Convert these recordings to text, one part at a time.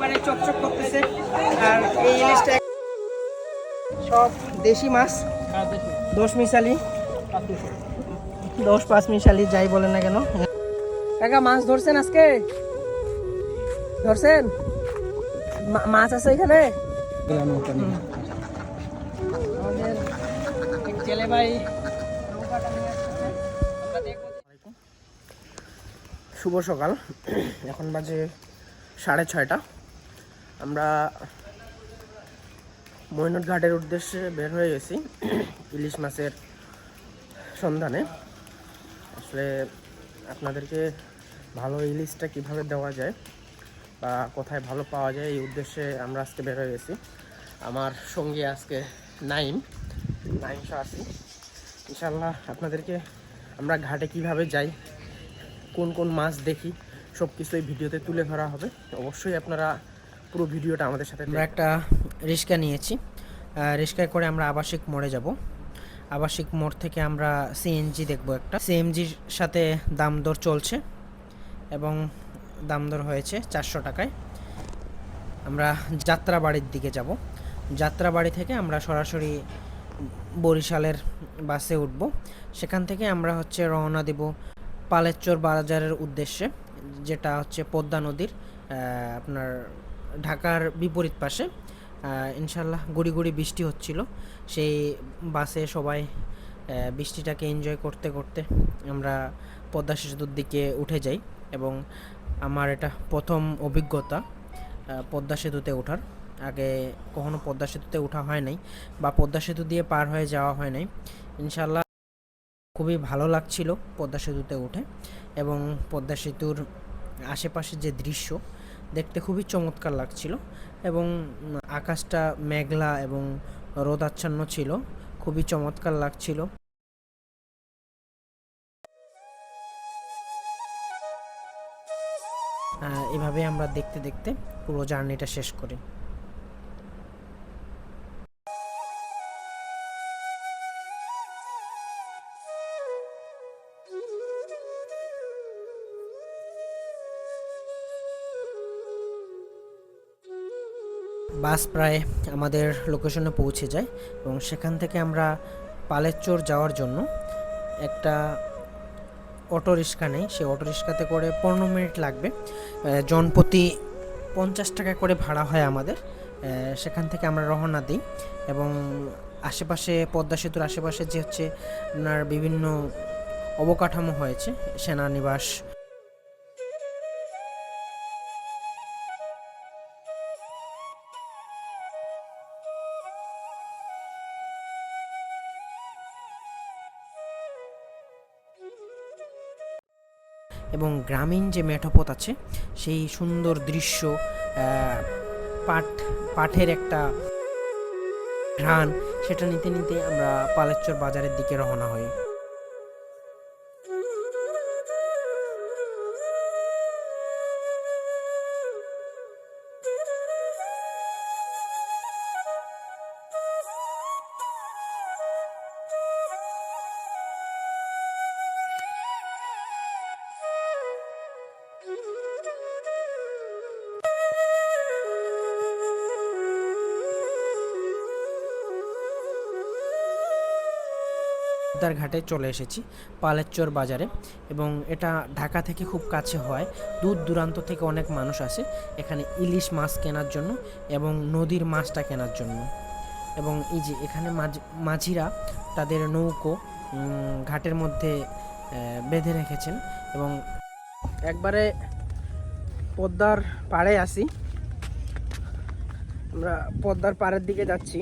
একবারে চকচক করতেছে। আর এই ইলিশটা সব দেশি মাছ, 10 মিশালি, 10-5 মিশালি যাই বলেন না কেন। কাকা মাছ ধরছেন আজকে? ধরছেন? মাছ আছে এখানে? আমাদের জেলে ভাই নৌকাটা নিয়ে আসতেছে, আমরা দেখব। শুভ সকাল, এখন বাজে 6:30। আমরা মৈনট ঘাটের উদ্দেশ্যে বের হয়ে গেছি ইলিশ মাছের সন্ধানে। আসলে আপনাদেরকে ভালো ইলিশটা কিভাবে দেওয়া যায় বা কোথায় ভালো পাওয়া যায় এই উদ্দেশ্যে আমরা আজকে বের হয়ে গেছি। আমার সঙ্গে আজকে নাইম আছি। ইনশাল্লাহ আপনাদেরকে আমরা ঘাটে কিভাবে যাই, কোন কোন মাছ দেখি, সব কিছু এই ভিডিওতে তুলে ধরা হবে। অবশ্যই আপনারা পুরো ভিডিওটা আমাদের সাথে। আমরা একটা রিক্সা নিয়েছি, রিক্সায় করে আমরা আবাসিক মোড়ে যাব। আবাসিক মোড় থেকে আমরা সিএনজি দেখব, একটা সিএনজির সাথে দাম দর চলছে এবং দাম দর হয়েছে 400 টাকায়। আমরা যাত্রাবাড়ির দিকে যাব। যাত্রাবাড়ি থেকে আমরা সরাসরি বরিশালের বাসে উঠব। সেখান থেকে আমরা রওনা দেব পালেরচর বাজারের উদ্দেশ্যে, যেটা হচ্ছে পদ্মা নদীর আপনার ঢাকার বিপরীত পাশে। ইনশাল্লাহ গুড়ি গুড়ি বৃষ্টি হচ্ছিল, সেই বাসে সবাই বৃষ্টিটাকে এনজয় করতে করতে আমরা পদ্মা সেতুর দিকে উঠে যাই। এবং আমার এটা প্রথম অভিজ্ঞতা পদ্মা সেতুতে ওঠার। আগে কখনো পদ্মা সেতুতে ওঠা হয় নাই বা পদ্মা সেতু দিয়ে পার হয়ে যাওয়া হয় নাই। ইনশাল্লাহ খুবই ভালো লাগছিল পদ্মা সেতুতে উঠে, এবং পদ্মা সেতুর আশেপাশের যে দৃশ্য দেখতে খুবই চমৎকার লাগছিল। এবং আকাশটা মেঘলা এবং রোদাচ্ছন্ন ছিল, খুবই চমৎকার লাগছিল। এভাবে আমরা দেখতে দেখতে পুরো জার্নিটা শেষ করি। বাস প্রায় আমাদের লোকেশনে পৌঁছে যায় এবং সেখান থেকে আমরা পালেরচর যাওয়ার জন্য একটা অটো রিক্সা নেই। সেই অটো রিক্সাতে করে 15 মিনিট লাগবে। জনপ্রতি 50 টাকা করে ভাড়া হয় আমাদের। সেখান থেকে আমরা রওনা দিই এবং আশেপাশে পদ্মা সেতুর আশেপাশে যে আপনার বিভিন্ন অবকাঠামো হয়েছে, সেনানিবাস, এবং গ্রামীণ যে মেঠোপথ আছে সেই সুন্দর দৃশ্য, পাঠের একটা ঘ্রাণ, সেটা নিতে নিতে আমরা পালেরচর বাজারের দিকে রওনা হই। ঘাটে চলে এসেছি পালেরচর বাজারে, এবং এটা ঢাকা থেকে খুব কাছে হয়। দূর দূরান্ত থেকে অনেক মানুষ আসে এখানে ইলিশ মাছ কেনার জন্য এবং নদীর মাছটা কেনার জন্য। এবং এই যে এখানে মাঝিরা তাদের নৌকো ঘাটের মধ্যে বেঁধে রেখেছেন, এবং একবারে পদ্মার পাড়ে আসি। আমরা পদ্মার পাড়ের দিকে যাচ্ছি।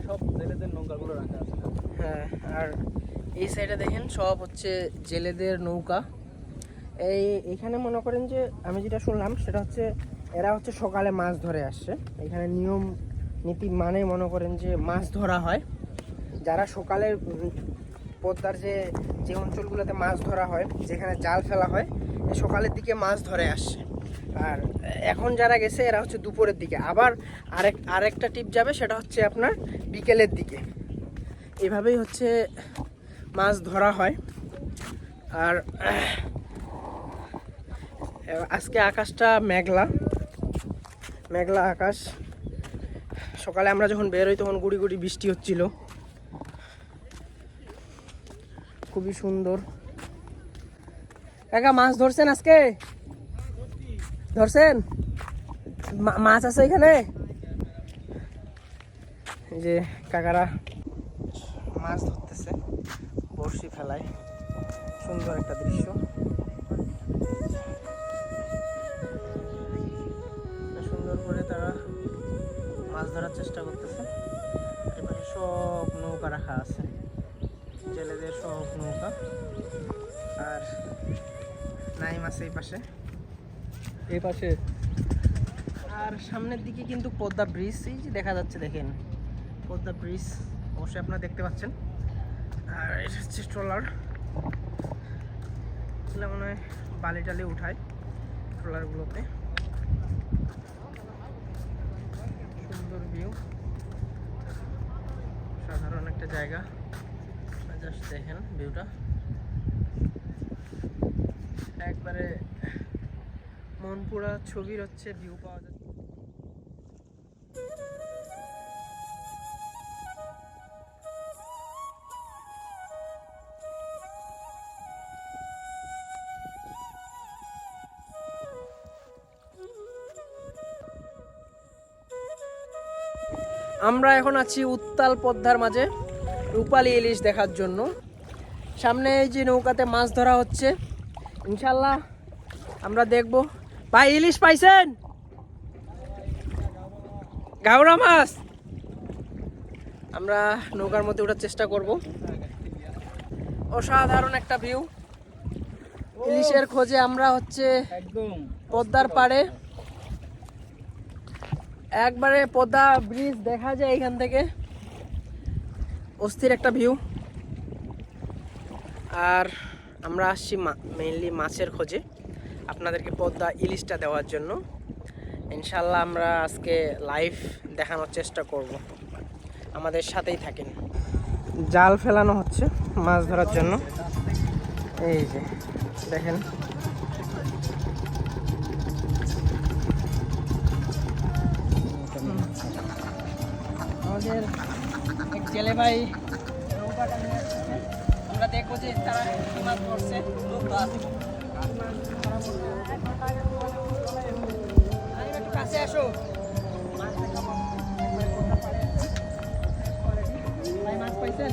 সব জেলেদের নৌকাগুলো রাখা আছে। হ্যাঁ, আর এই সাইডে দেখেন সব জেলেদের নৌকা। এইখানে মনে করেন যে আমি যেটা শুনলাম সেটা এরা সকালে মাছ ধরে আসছে। এখানে নিয়ম নীতি মানে মনে করেন যে মাছ ধরা হয়। যারা সকালে পদ্মার যে অঞ্চলগুলোতে মাছ ধরা হয়, যেখানে জাল ফেলা হয়, সকালের দিকে মাছ ধরে আসছে। আর এখন যারা গেছে এরা দুপুরের দিকে। আবার আরেকটা টিপ যাবে, সেটা আপনার বিকেলের দিকে। এভাবেই মাছ ধরা হয়। আর আজকে আকাশটা মেঘলা মেঘলা আকাশ। সকালে আমরা যখন বের হই তখন গুড়ি গুড়ি বৃষ্টি হচ্ছিল, খুবই সুন্দর। কাকা মাছ ধরছেন আজকে? ধরছেন? মাছ আছে এখানে? এই যে কাকারা মাছ ধরতেছে বড়শি ফেলায়, সুন্দর একটা দৃশ্য। সুন্দর করে তারা মাছ ধরার চেষ্টা করতেছে। এপাশে সব নৌকা রাখা আছে, জেলেদের সব নৌকা। আর নাইম আছে এই পাশে। আর সামনের দিকে কিন্তু পদ্মা ব্রিজ, এই যে দেখা যাচ্ছে, দেখেন পদ্মা ব্রিজ অবশ্যই আপনারা দেখতে পাচ্ছেন। আর এটা হচ্ছে ট্রলার, মনে হয় বালি টালি উঠায় ট্রলারগুলোতে। সুন্দর ভিউ, সাধারণ একটা জায়গা। জাস্ট দেখেন ভিউটা, একবারে মন পুরা ছবির হচ্ছে ভিউ পাওয়া যাচ্ছে। আমরা এখন আছি উত্তাল পদ্মার মাঝে রূপালী ইলিশ দেখার জন্য। সামনে এই যে নৌকাতে মাছ ধরা হচ্ছে, ইনশাল্লাহ আমরা দেখব। ভাই ইলিশ পাইছেন? গাওরা মাছ। আমরা নৌকার মধ্যে ওঠার চেষ্টা করব। অসাধারণ একটা ভিউ, ইলিশের খোঁজে আমরা হচ্ছে একদম পদ্মার পাড়ে। একবারে পদ্মা ব্রিজ দেখা যায় এখান থেকে, অস্থির একটা ভিউ। আর আমরা আসছি মেইনলি মাছের খোঁজে, আপনাদেরকে পদ্মা ইলিশটা দেওয়ার জন্য। ইনশাল্লাহ আমরা আজকে লাইভ দেখানোর চেষ্টা করব, আমাদের সাথেই থাকেন। জাল ফেলানো হচ্ছে মাছ ধরার জন্য, এই যে দেখেন। আমাদের এক জেলে ভাই নৌকাটা নিয়ে আসছে, আমরা দেখবো যে তারা কি মাছ ধরছে। একটু কাছে আসো, ভাই মাছ পাইছেন?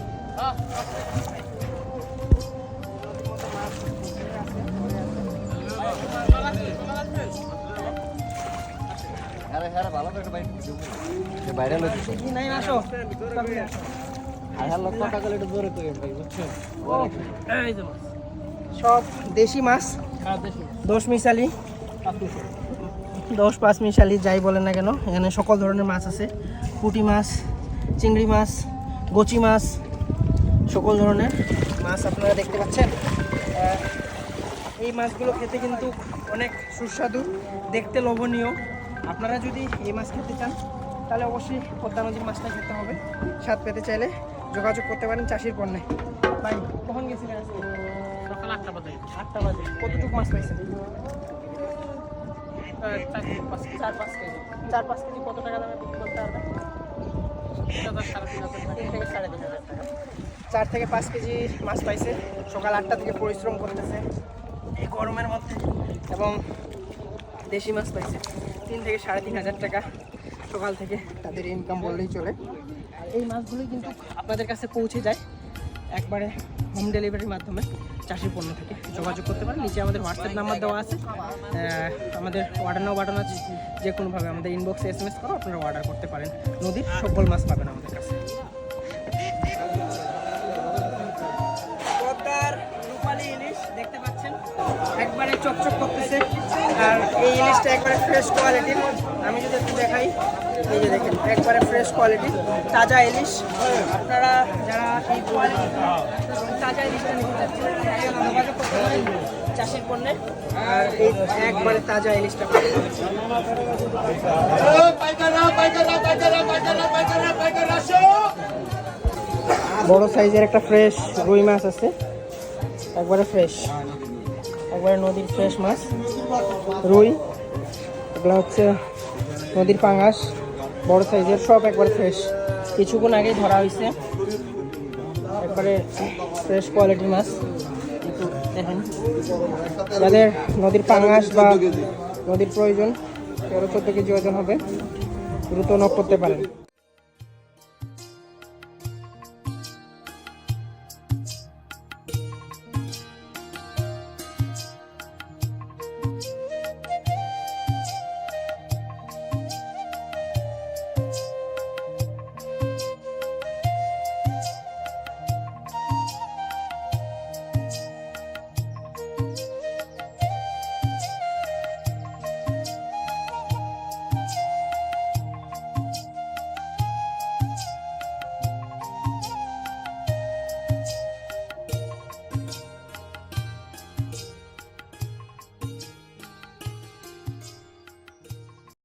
সব দেশি মাছ, 10 মিশালি 10-5 মিশালি যাই বলেন না কেন, এখানে সকল ধরনের মাছ আছে। পুঁটি মাছ, চিংড়ি মাছ, গচি মাছ, সকল ধরনের মাছ আপনারা দেখতে পাচ্ছেন। এই মাছগুলো খেতে কিন্তু অনেক সুস্বাদু, দেখতে লোভনীয়। আপনারা যদি এই মাছ খেতে চান তাহলে অবশ্যই পদ্মা নদীর মাছটা খেতে হবে। স্বাদ পেতে চাইলে যোগাযোগ করতে পারেন চাষির পণ্যে। ভাই কখন গেছিলেন আজকে? সকাল 8টা বাজে। 8টা বাজে। কতটুকু মাছ পাইছেন? 4-5 কেজি। 4-5 কেজি কত টাকা দামে বিক্রি করতে পারবেন? 3,000 থেকে 3,500 টাকা। 4 থেকে 5 কেজি মাছ পাইছে। সকাল 8টা থেকে পরিশ্রম করতেছে এই গরমের মধ্যে, এবং দেশি মাছ পাইছে 3 থেকে 3,500 টাকা সকাল থেকে তাদের ইনকাম বললেই চলে। এই মাছগুলোই কিন্তু আপনাদের কাছে পৌঁছে যায় একবারে হোম ডেলিভারির মাধ্যমে। চাষির পণ্য থেকে যোগাযোগ করতে পারেন, নিচে আমাদের হোয়াটসঅ্যাপ নাম্বার দেওয়া আছে, আমাদের অর্ডার নাও বাটন আছে, যে কোনোভাবে আমাদের ইনবক্সে SMS করো, আপনারা অর্ডার করতে পারেন। নদীর সকল মাছ পাবেন আমাদের কাছে। পদ্মার রূপালী ইলিশ দেখতে পাচ্ছেন, একবারে চকচক করতেছে। আর এই ইলিশটা একবারে ফ্রেশ কোয়ালিটির, আমি যদি একটু দেখাই, এই যে দেখেন একবারে ফ্রেশ কোয়ালিটি তাজা ইলিশ। আপনারা যারা এই কোয়ালিটি তাজা ইলিশটা নিতে চাচ্ছেন যোগাযোগ করতে পারেন চাষির পণ্যে। আর এই একবারে তাজা ইলিশটা বড় সাইজের একটা ফ্রেশ রুই মাছ আছে, একবারে ফ্রেশ, একবারে নদীর ফ্রেশ মাছ। রুই, এগুলো হচ্ছে নদীর পাঙাশ, বড় সাইজের, সব একবারে ফ্রেশ, কিছুক্ষণ আগেই ধরা হয়েছে, একবারে ফ্রেশ কোয়ালিটির মাছ। একটু দেখেন, যাদের নদীর পাঙাশ বা নদীর প্রয়োজন 13-14 কেজি ওজন হবে, দ্রুত নক করতে পারেন।